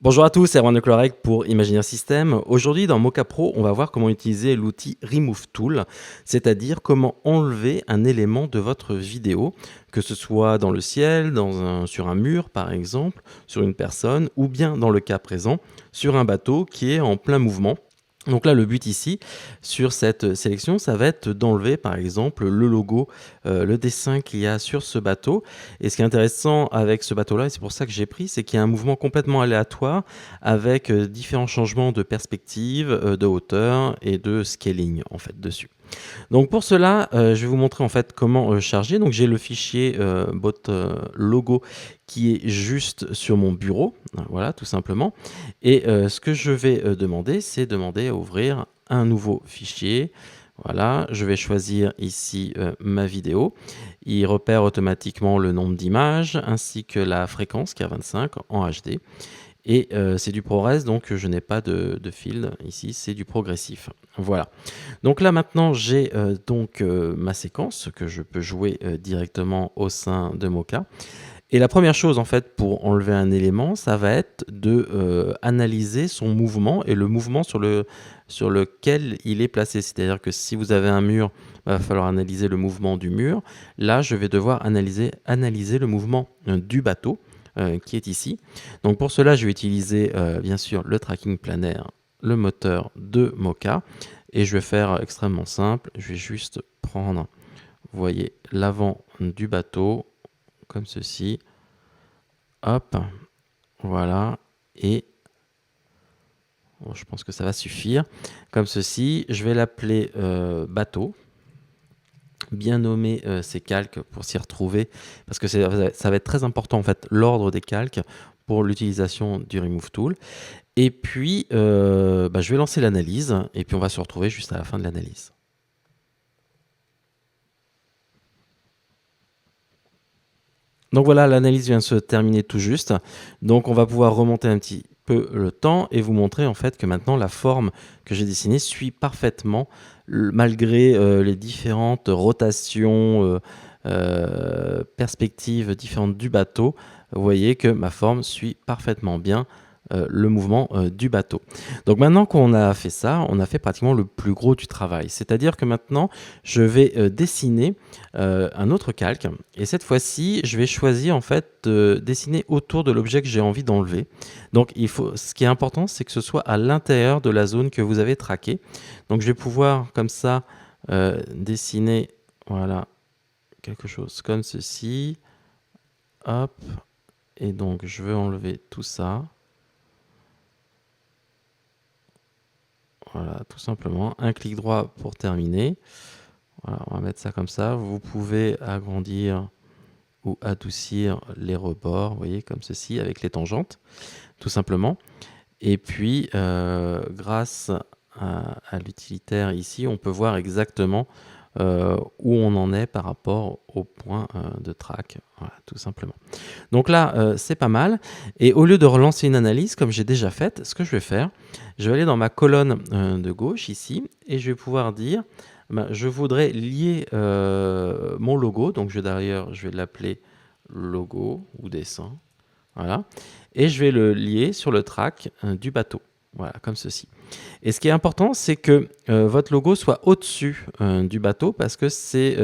Bonjour à tous, c'est Erwan de Cloirec pour Imaginaire System. Aujourd'hui, dans Mocha Pro, on va voir comment utiliser l'outil Remove Tool, c'est-à-dire comment enlever un élément de votre vidéo, que ce soit dans le ciel, sur un mur par exemple, sur une personne, ou bien dans le cas présent, sur un bateau qui est en plein mouvement. Donc là, le but ici, sur cette sélection, ça va être d'enlever, par exemple, le logo, le dessin qu'il y a sur ce bateau. Et ce qui est intéressant avec ce bateau-là, et c'est pour ça que j'ai pris, c'est qu'il y a un mouvement complètement aléatoire avec différents changements de perspective, de hauteur et de scaling, en fait, dessus. Donc pour cela, je vais vous montrer en fait comment charger. Donc j'ai le fichier bot logo qui est juste sur mon bureau, voilà tout simplement. Et ce que je vais demander, c'est demander à ouvrir un nouveau fichier. Voilà, je vais choisir ici ma vidéo. Il repère automatiquement le nombre d'images ainsi que la fréquence qui est à 25 en HD. Et c'est du ProRes, donc je n'ai pas de field ici, c'est du progressif. Voilà. Donc là maintenant j'ai ma séquence que je peux jouer directement au sein de Mocha. Et la première chose en fait pour enlever un élément, ça va être de analyser son mouvement et le mouvement sur lequel il est placé. C'est-à-dire que si vous avez un mur, il va falloir analyser le mouvement du mur. Là, je vais devoir analyser le mouvement du bateau qui est ici. Donc pour cela, je vais utiliser bien sûr le tracking planaire, le moteur de Mocha. Et je vais faire extrêmement simple. Je vais juste prendre, vous voyez, l'avant du bateau, comme ceci. Hop, voilà. Et bon, je pense que ça va suffire. Comme ceci, je vais l'appeler bateau. Bien nommer ces calques pour s'y retrouver, parce que ça va être très important en fait, l'ordre des calques pour l'utilisation du Remove Tool. Et puis, je vais lancer l'analyse, et puis on va se retrouver juste à la fin de l'analyse. Donc voilà, l'analyse vient de se terminer tout juste. Donc on va pouvoir remonter un petit peu le temps et vous montrer en fait que maintenant la forme que j'ai dessinée suit parfaitement malgré les différentes rotations, perspectives différentes du bateau. Vous voyez que ma forme suit parfaitement bien le mouvement du bateau. Donc maintenant qu'on a fait ça, on a fait pratiquement le plus gros du travail. C'est-à-dire que maintenant, je vais dessiner un autre calque. Et cette fois-ci, je vais choisir en fait de dessiner autour de l'objet que j'ai envie d'enlever. Donc ce qui est important, c'est que ce soit à l'intérieur de la zone que vous avez traquée. Donc je vais pouvoir comme ça dessiner, voilà, quelque chose comme ceci. Hop. Et donc je veux enlever tout ça. Voilà, tout simplement. Un clic droit pour terminer. Voilà, on va mettre ça comme ça. Vous pouvez agrandir ou adoucir les rebords, vous voyez, comme ceci, avec les tangentes, tout simplement. Et puis, grâce à l'utilitaire ici, on peut voir exactement où on en est par rapport au point de track, voilà, tout simplement. Donc là, c'est pas mal. Et au lieu de relancer une analyse, comme j'ai déjà fait, ce que je vais faire, je vais aller dans ma colonne de gauche ici, et je vais pouvoir dire, je voudrais lier mon logo. Donc d'ailleurs, je vais l'appeler logo ou dessin. Voilà. Et je vais le lier sur le track du bateau. Voilà, comme ceci. Et ce qui est important, c'est que votre logo soit au-dessus du bateau, parce que c'est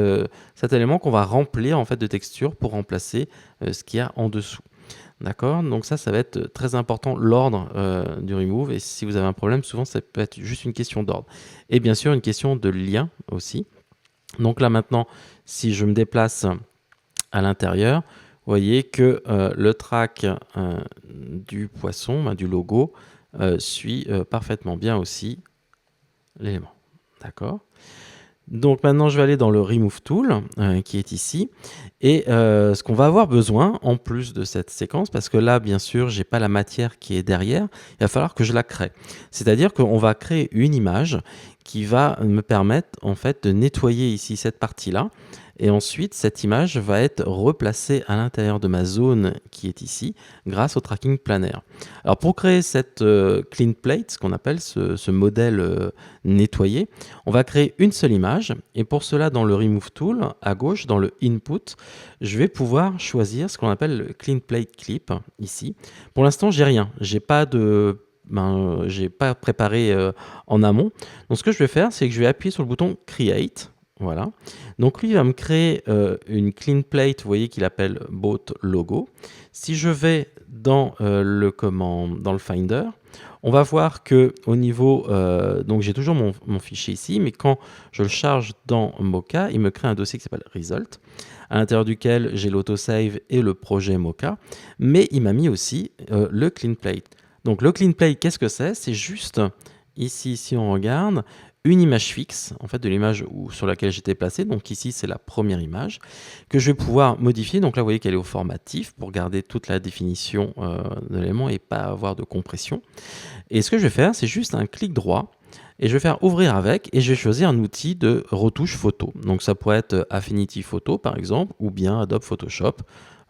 cet élément qu'on va remplir en fait de texture pour remplacer ce qu'il y a en dessous. D'accord? Donc ça va être très important, l'ordre du remove. Et si vous avez un problème, souvent ça peut être juste une question d'ordre. Et bien sûr, une question de lien aussi. Donc là maintenant, si je me déplace à l'intérieur, vous voyez que le track du poisson, du logo, suit parfaitement bien aussi l'élément. D'accord? Donc maintenant, je vais aller dans le Remove Tool qui est ici. Et ce qu'on va avoir besoin, en plus de cette séquence, parce que là, bien sûr, je n'ai pas la matière qui est derrière, il va falloir que je la crée. C'est-à-dire qu'on va créer une image qui va me permettre en fait de nettoyer ici cette partie-là Et ensuite, cette image va être replacée à l'intérieur de ma zone qui est ici, grâce au tracking planaire. Alors pour créer cette clean plate, ce qu'on appelle ce modèle nettoyé, on va créer une seule image. Et pour cela, dans le Remove Tool, à gauche, dans le Input, je vais pouvoir choisir ce qu'on appelle le Clean Plate Clip, ici. Pour l'instant, j'ai rien. J'ai pas préparé en amont. Donc ce que je vais faire, c'est que je vais appuyer sur le bouton Create. Voilà. Donc lui il va me créer une clean plate, vous voyez qu'il appelle Boat Logo. Si je vais dans dans le Finder, on va voir que au niveau, donc j'ai toujours mon fichier ici, mais quand je le charge dans Mocha, il me crée un dossier qui s'appelle Result, à l'intérieur duquel j'ai l'autosave et le projet Mocha, mais il m'a mis aussi le clean plate. Donc le clean plate, qu'est-ce que c'est? C'est juste ici, si on regarde, une image fixe, en fait, de l'image sur laquelle j'étais placé. Donc ici, c'est la première image que je vais pouvoir modifier. Donc là, vous voyez qu'elle est au format TIFF pour garder toute la définition de l'élément et pas avoir de compression. Et ce que je vais faire, c'est juste un clic droit et je vais faire ouvrir avec et je vais choisir un outil de retouche photo. Donc ça pourrait être Affinity Photo par exemple ou bien Adobe Photoshop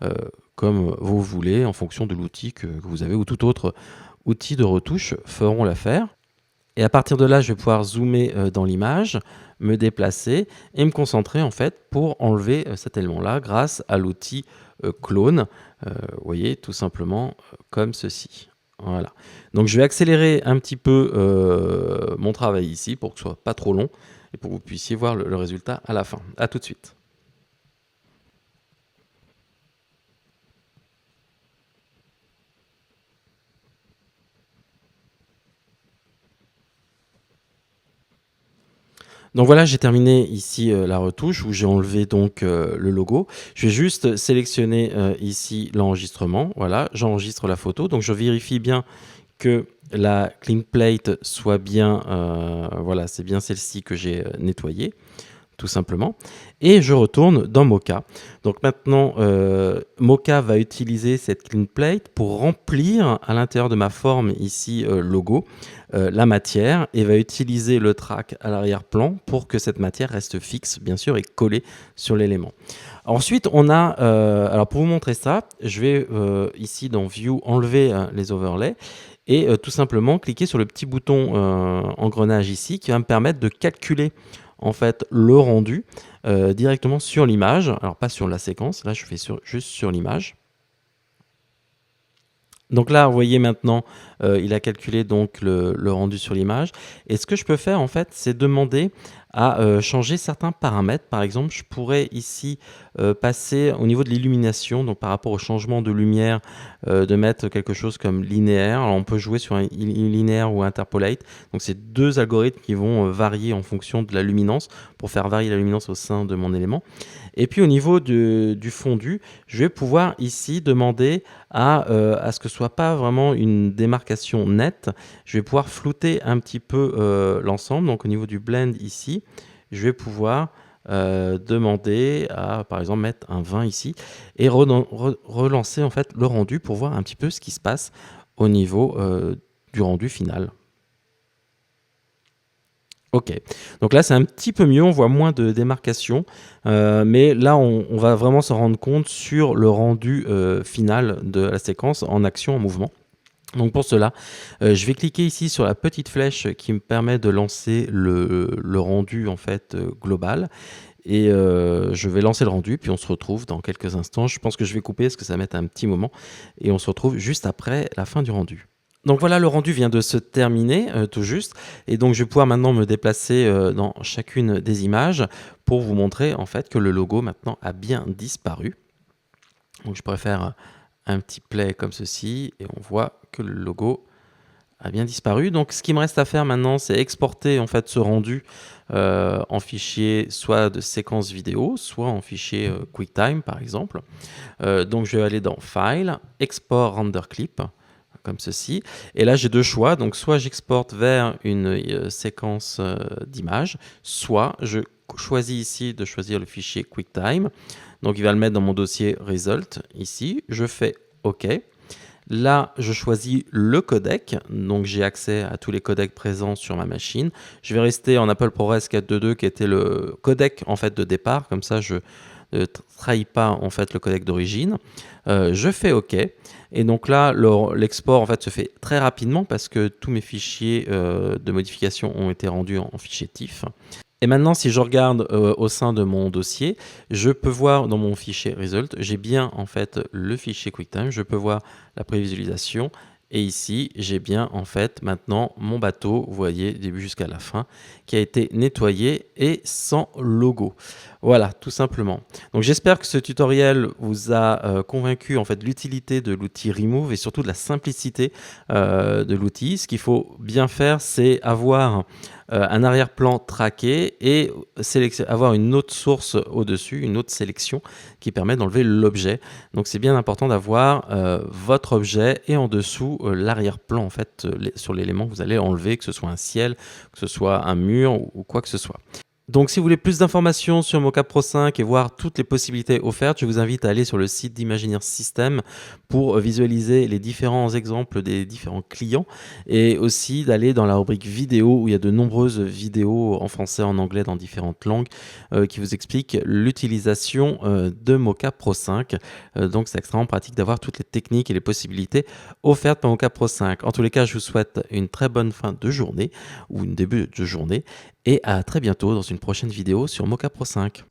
euh, comme vous voulez en fonction de l'outil que vous avez ou tout autre outil de retouche feront l'affaire. Et à partir de là, je vais pouvoir zoomer dans l'image, me déplacer et me concentrer en fait pour enlever cet élément-là grâce à l'outil clone. Vous voyez, tout simplement comme ceci. Voilà. Donc je vais accélérer un petit peu mon travail ici pour que ce soit pas trop long et pour que vous puissiez voir le résultat à la fin. À tout de suite. Donc voilà, j'ai terminé ici la retouche où j'ai enlevé donc le logo. Je vais juste sélectionner ici l'enregistrement. Voilà, j'enregistre la photo. Donc je vérifie bien que la clean plate soit bien, voilà, c'est bien celle-ci que j'ai nettoyée, tout simplement. Et je retourne dans Mocha. Donc maintenant, Mocha va utiliser cette clean plate pour remplir à l'intérieur de ma forme ici logo la matière et va utiliser le track à l'arrière-plan pour que cette matière reste fixe, bien sûr, et collée sur l'élément. Ensuite, on a, alors pour vous montrer ça, je vais ici dans View enlever les overlays et tout simplement cliquer sur le petit bouton engrenage ici qui va me permettre de calculer en fait le rendu directement sur l'image. Alors pas sur la séquence, là je fais juste sur l'image. Donc là, vous voyez maintenant, il a calculé donc le rendu sur l'image. Et ce que je peux faire, en fait, c'est demander à changer certains paramètres. Par exemple, je pourrais ici passer au niveau de l'illumination, donc par rapport au changement de lumière, de mettre quelque chose comme linéaire. Alors, on peut jouer sur un linéaire ou interpolate. Donc, c'est deux algorithmes qui vont varier en fonction de la luminance pour faire varier la luminance au sein de mon élément. Et puis, au niveau du fondu, je vais pouvoir ici demander à ce que ce soit pas vraiment une démarcation nette. Je vais pouvoir flouter un petit peu l'ensemble. Donc au niveau du blend ici, je vais pouvoir demander à, par exemple, mettre un 20 ici et relancer en fait le rendu pour voir un petit peu ce qui se passe au niveau du rendu final. Ok, donc là c'est un petit peu mieux, on voit moins de démarcation, mais là on va vraiment se rendre compte sur le rendu final de la séquence en action, en mouvement. Donc pour cela, je vais cliquer ici sur la petite flèche qui me permet de lancer le rendu en fait global. Et je vais lancer le rendu, puis on se retrouve dans quelques instants. Je pense que je vais couper parce que ça va mettre un petit moment. Et on se retrouve juste après la fin du rendu. Donc voilà, le rendu vient de se terminer tout juste. Et donc je vais pouvoir maintenant me déplacer dans chacune des images pour vous montrer en fait que le logo maintenant a bien disparu. Donc je préfère un petit play comme ceci et on voit que le logo a bien disparu. Donc ce qui me reste à faire maintenant, c'est exporter en fait ce rendu en fichier soit de séquence vidéo, soit en fichier QuickTime par exemple. Donc je vais aller dans File, Export Render Clip, comme ceci. Et là j'ai deux choix. Donc soit j'exporte vers une séquence d'image, soit je choisis ici de choisir le fichier QuickTime. Donc il va le mettre dans mon dossier Result ici. Je fais OK. Là, je choisis le codec, donc j'ai accès à tous les codecs présents sur ma machine. Je vais rester en Apple ProRes 4.2.2 qui était le codec en fait de départ, comme ça je ne trahis pas en fait le codec d'origine. Je fais OK et donc là l'export en fait se fait très rapidement parce que tous mes fichiers de modification ont été rendus en fichier TIFF. Et maintenant, si je regarde au sein de mon dossier, je peux voir dans mon fichier result, j'ai bien en fait le fichier QuickTime, je peux voir la prévisualisation. Et ici, j'ai bien en fait maintenant mon bateau, vous voyez, début jusqu'à la fin, qui a été nettoyé et sans logo. Voilà, tout simplement. Donc j'espère que ce tutoriel vous a convaincu en fait de l'utilité de l'outil Remove et surtout de la simplicité de l'outil. Ce qu'il faut bien faire, c'est avoir un arrière-plan traqué et avoir une autre source au-dessus, une autre sélection qui permet d'enlever l'objet. Donc c'est bien important d'avoir votre objet et en dessous l'arrière-plan en fait sur l'élément que vous allez enlever, que ce soit un ciel, que ce soit un mur ou quoi que ce soit. Donc si vous voulez plus d'informations sur Mocap Pro 5 et voir toutes les possibilités offertes, je vous invite à aller sur le site d'Imagineer System pour visualiser les différents exemples des différents clients et aussi d'aller dans la rubrique vidéo où il y a de nombreuses vidéos en français, en anglais, dans différentes langues qui vous expliquent l'utilisation de Mocap Pro 5. Donc c'est extrêmement pratique d'avoir toutes les techniques et les possibilités offertes par Mocap Pro 5. En tous les cas, je vous souhaite une très bonne fin de journée ou une début de journée et à très bientôt dans une prochaine vidéo sur Mocap Pro 5.